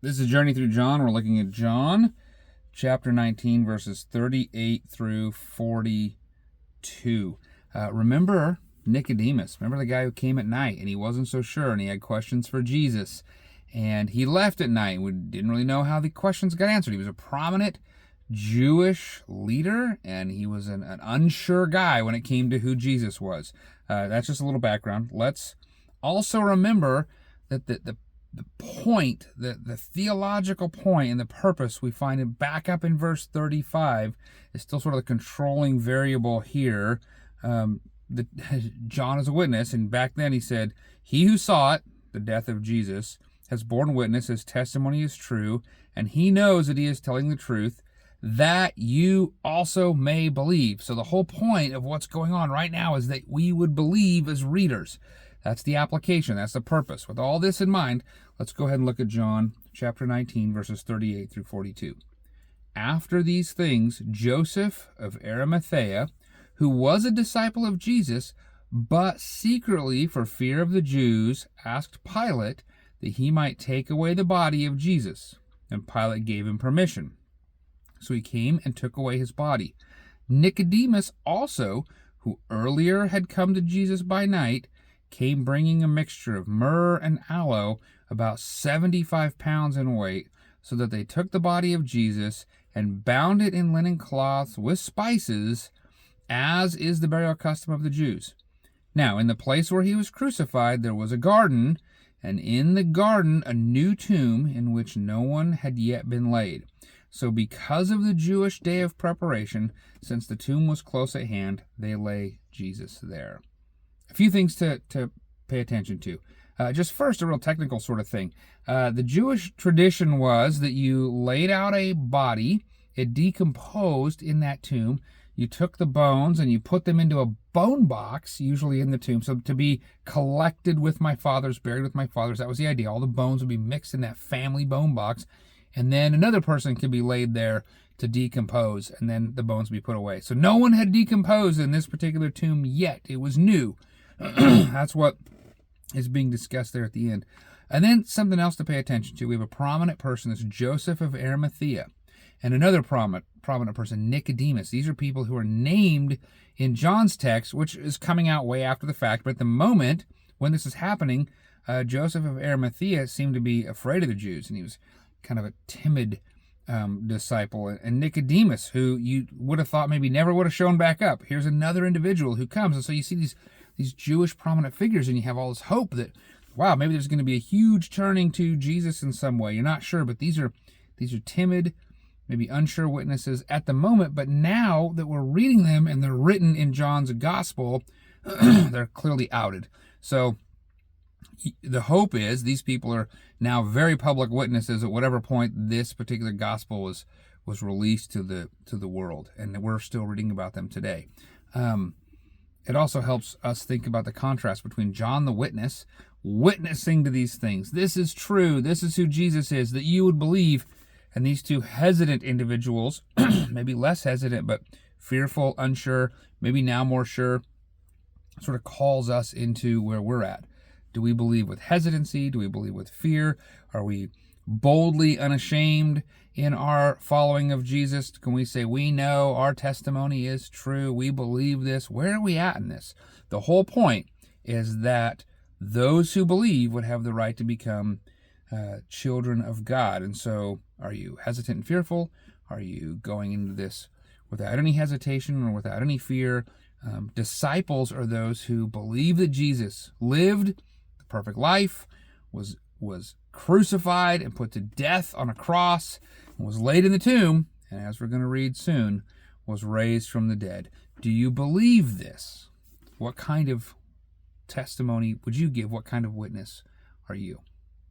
This is Journey Through John. We're looking at John chapter 19, verses 38 through 42. Remember Nicodemus. Remember the guy who came at night and he wasn't so sure and he had questions for Jesus. And he left at night. We didn't really know how the questions got answered. He was a prominent Jewish leader and he was an unsure guy when it came to who Jesus was. That's just a little background. Let's also remember that the point, the theological point and the purpose, we find it back up in verse 35, is still sort of the controlling variable here. John is a witness, and back then he said, "He who saw it," the death of Jesus, "has borne witness, his testimony is true, and he knows that he is telling the truth, that you also may believe." So the whole point of what's going on right now is that we would believe as readers. That's the application. That's the purpose. With all this in mind, let's go ahead and look at John chapter 19, verses 38 through 42. After these things, Joseph of Arimathea, who was a disciple of Jesus, but secretly for fear of the Jews, asked Pilate that he might take away the body of Jesus. And Pilate gave him permission. So he came and took away his body. Nicodemus also, who earlier had come to Jesus by night, came bringing a mixture of myrrh and aloe, about 75 pounds in weight, so that they took the body of Jesus and bound it in linen cloths with spices, as is the burial custom of the Jews. Now, in the place where he was crucified, there was a garden, and in the garden a new tomb in which no one had yet been laid. So because of the Jewish day of preparation, since the tomb was close at hand, they lay Jesus there. A few things to pay attention to. Just first, a real technical sort of thing. The Jewish tradition was that you laid out a body, it decomposed in that tomb, you took the bones and you put them into a bone box, usually in the tomb, so to be collected with my fathers, buried with my fathers. That was the idea. All the bones would be mixed in that family bone box, and then another person could be laid there to decompose, and then the bones would be put away. So no one had decomposed in this particular tomb yet. It was new. That's what is being discussed there at the end. And then something else to pay attention to. We have a prominent person, this Joseph of Arimathea, and another prominent person, Nicodemus. These are people who are named in John's text, which is coming out way after the fact. But at the moment when this is happening, Joseph of Arimathea seemed to be afraid of the Jews, and he was kind of a timid disciple. And Nicodemus, who you would have thought maybe never would have shown back up. Here's another individual who comes. And so you see these Jewish prominent figures, and you have all this hope that, wow, maybe there's going to be a huge turning to Jesus in some way. You're not sure, but these are timid, maybe unsure witnesses at the moment, but now that we're reading them and they're written in John's gospel, they're clearly outed. So the hope is these people are now very public witnesses at whatever point this particular gospel was released to the world, and we're still reading about them today. It also helps us think about the contrast between John the witness, witnessing to these things. This is true. This is who Jesus is, that you would believe. And these two hesitant individuals, maybe less hesitant, but fearful, unsure, maybe now more sure, sort of calls us into where we're at. Do we believe with hesitancy? Do we believe with fear? Are we boldly unashamed in our following of Jesus? Can we say, we know our testimony is true, we believe this? Where are we at in this? The whole point is that those who believe would have the right to become children of God. And so, are you hesitant and fearful? Are you going into this without any hesitation or without any fear? Disciples are those who believe that Jesus lived the perfect life, was crucified and put to death on a cross, and was laid in the tomb, and as we're going to read soon, was raised from the dead. Do you believe this? What kind of testimony would you give? What kind of witness are you?